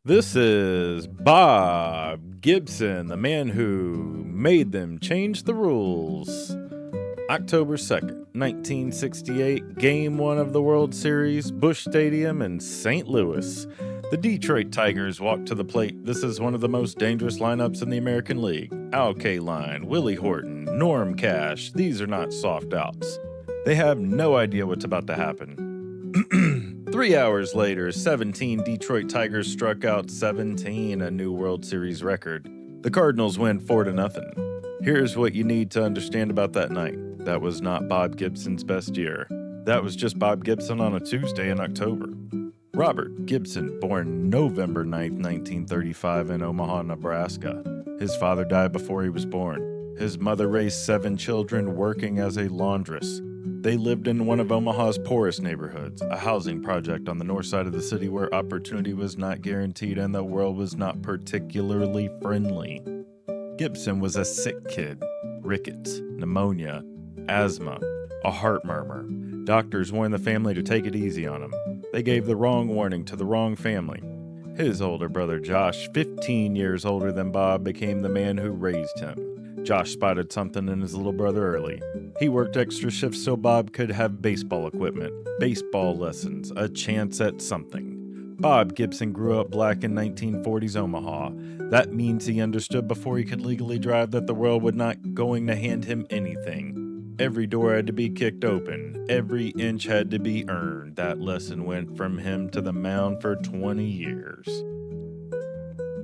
This is Bob Gibson, the man who made them change the rules. October 2nd, 1968, Game 1 of the World Series, Busch Stadium in St. Louis. The Detroit Tigers walk to the plate. This is one of the most dangerous lineups in the American League. Al Kaline, Willie Horton, Norm Cash, these are not soft outs. They have no idea what's about to happen. 3 hours later, 17 Detroit Tigers struck out 17, a new World Series record. The Cardinals win 4-0. Here's what you need to understand about that night. That was not Bob Gibson's best year. That was just Bob Gibson on a Tuesday in October. Robert Gibson, born November 9th, 1935 in Omaha, Nebraska. His father died before he was born. His mother raised 7 children working as a laundress. They lived in one of Omaha's poorest neighborhoods, a housing project on the north side of the city where opportunity was not guaranteed and the world was not particularly friendly. Gibson was a sick kid. Rickets, pneumonia, asthma, a heart murmur. Doctors warned the family to take it easy on him. They gave the wrong warning to the wrong family. His older brother Josh, 15 years older than Bob, became the man who raised him. Josh spotted something in his little brother early. He worked extra shifts so Bob could have baseball equipment, baseball lessons, a chance at something. Bob Gibson grew up black in 1940s Omaha. That means he understood before he could legally drive that the world was not going to hand him anything. Every door had to be kicked open. Every inch had to be earned. That lesson went from him to the mound for 20 years.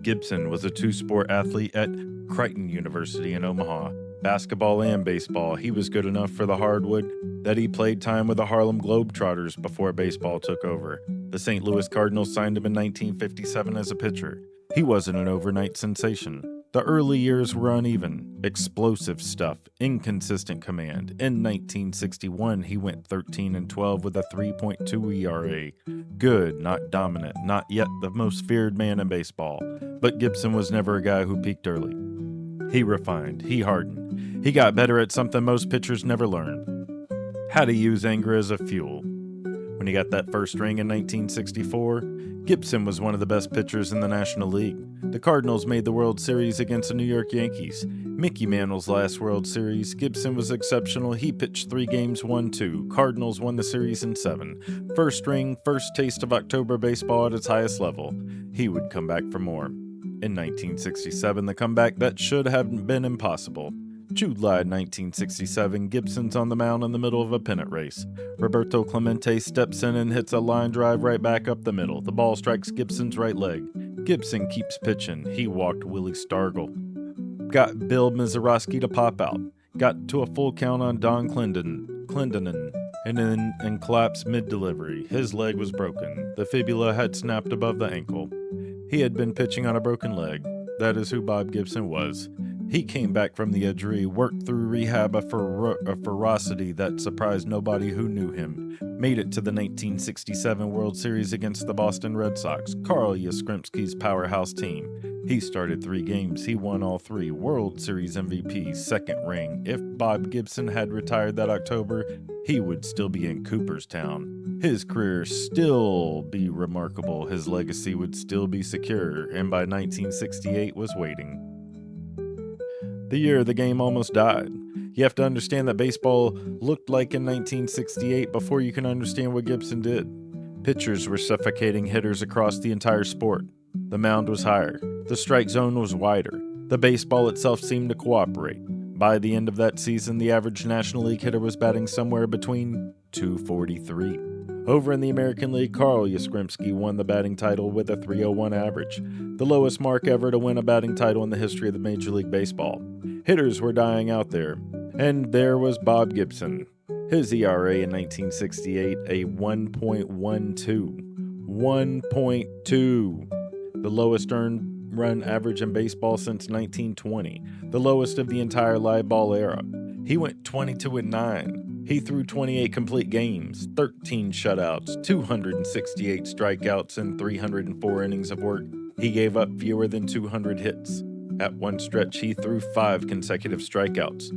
Gibson was a two-sport athlete at Creighton University in Omaha. Basketball and baseball. He was good enough for the hardwood that he played time with the Harlem Globetrotters before baseball took over. The St. Louis Cardinals signed him in 1957 as a pitcher. He wasn't an overnight sensation. The early years were uneven, explosive stuff, inconsistent command. In 1961, he went 13-12 with a 3.2 ERA. Good, not dominant, not yet the most feared man in baseball. But Gibson was never a guy who peaked early. He refined, he hardened. He got better at something most pitchers never learn: how to use anger as a fuel. When he got that first ring in 1964, Gibson was one of the best pitchers in the National League. The Cardinals made the World Series against the New York Yankees. Mickey Mantle's last World Series, Gibson was exceptional. He pitched 3 games, won 2. Cardinals won the series in 7. First ring, first taste of October baseball at its highest level. He would come back for more. In 1967, the comeback that should have been impossible. July 1967, Gibson's on the mound in the middle of a pennant race. Roberto Clemente steps in and hits a line drive right back up the middle. The ball strikes Gibson's right leg. Gibson keeps pitching. He walked Willie Stargell. Got Bill Mazeroski to pop out. Got to a full count on Don Clendenin and collapsed mid-delivery. His leg was broken. The fibula had snapped above the ankle. He had been pitching on a broken leg. That is who Bob Gibson was. He came back from the injury, worked through rehab a ferocity that surprised nobody who knew him. Made it to the 1967 World Series against the Boston Red Sox, Carl Yastrzemski's powerhouse team. He started 3 games. He won all 3. World Series MVP, second ring. If Bob Gibson had retired that October, he would still be in Cooperstown. His career still be remarkable. His legacy would still be secure, and by 1968 was waiting. The year the game almost died. You have to understand that baseball looked like in 1968 before you can understand what Gibson did. Pitchers were suffocating hitters across the entire sport. The mound was higher. The strike zone was wider. The baseball itself seemed to cooperate. By the end of that season, the average National League hitter was batting somewhere between .243. Over in the American League, Carl Yastrzemski won the batting title with a .301 average, the lowest mark ever to win a batting title in the history of the Major League Baseball. Hitters were dying out there, and there was Bob Gibson. His ERA in 1968, a 1.12. 1.2. The lowest earned run average in baseball since 1920, the lowest of the entire live ball era. He went 22-9. He threw 28 complete games, 13 shutouts, 268 strikeouts, and 304 innings of work. He gave up fewer than 200 hits. At one stretch, he threw 5 consecutive shutouts.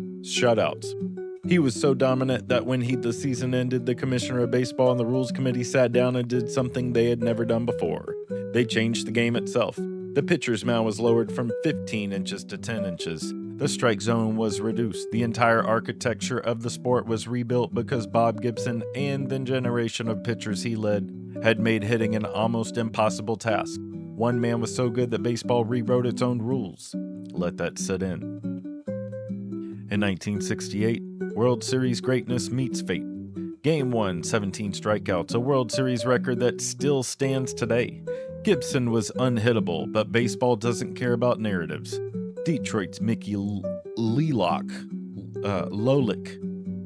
He was so dominant that when the season ended, the commissioner of baseball and the rules committee sat down and did something they had never done before. They changed the game itself. The pitcher's mound was lowered from 15 inches to 10 inches. The strike zone was reduced. The entire architecture of the sport was rebuilt because Bob Gibson and the generation of pitchers he led had made hitting an almost impossible task. One man was so good that baseball rewrote its own rules. Let that sit in. In 1968, World Series greatness meets fate. Game 1, 17 strikeouts, a World Series record that still stands today. Gibson was unhittable, but baseball doesn't care about narratives. Detroit's Mickey Lolick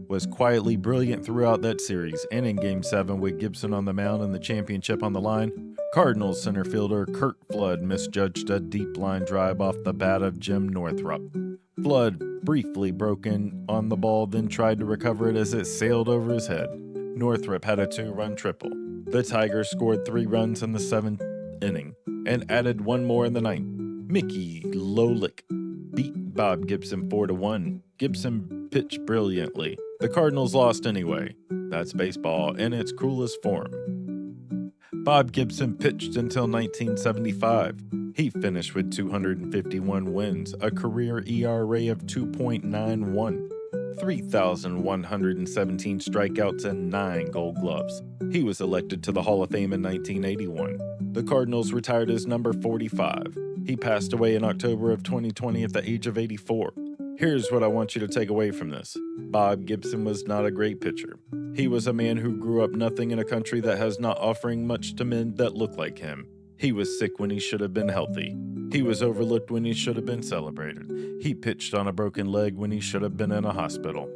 was quietly brilliant throughout that series, and in Game 7 with Gibson on the mound and the championship on the line, Cardinals center fielder Curt Flood misjudged a deep line drive off the bat of Jim Northrup. Flood briefly broke in on the ball, then tried to recover it as it sailed over his head. Northrup had a 2-run triple. The Tigers scored 3 runs in the 7th inning and added 1 more in the 9th. Mickey Lolick beat Bob Gibson 4-1. Gibson pitched brilliantly. The Cardinals lost anyway. That's baseball in its cruelest form. Bob Gibson pitched until 1975. He finished with 251 wins, a career ERA of 2.91, 3,117 strikeouts, and 9 Gold Gloves. He was elected to the Hall of Fame in 1981. The Cardinals retired his number 45. He passed away in October of 2020 at the age of 84. Here's what I want you to take away from this. Bob Gibson was not a great pitcher. He was a man who grew up nothing in a country that has not offering much to men that look like him. He was sick when he should have been healthy. He was overlooked when he should have been celebrated. He pitched on a broken leg when he should have been in a hospital.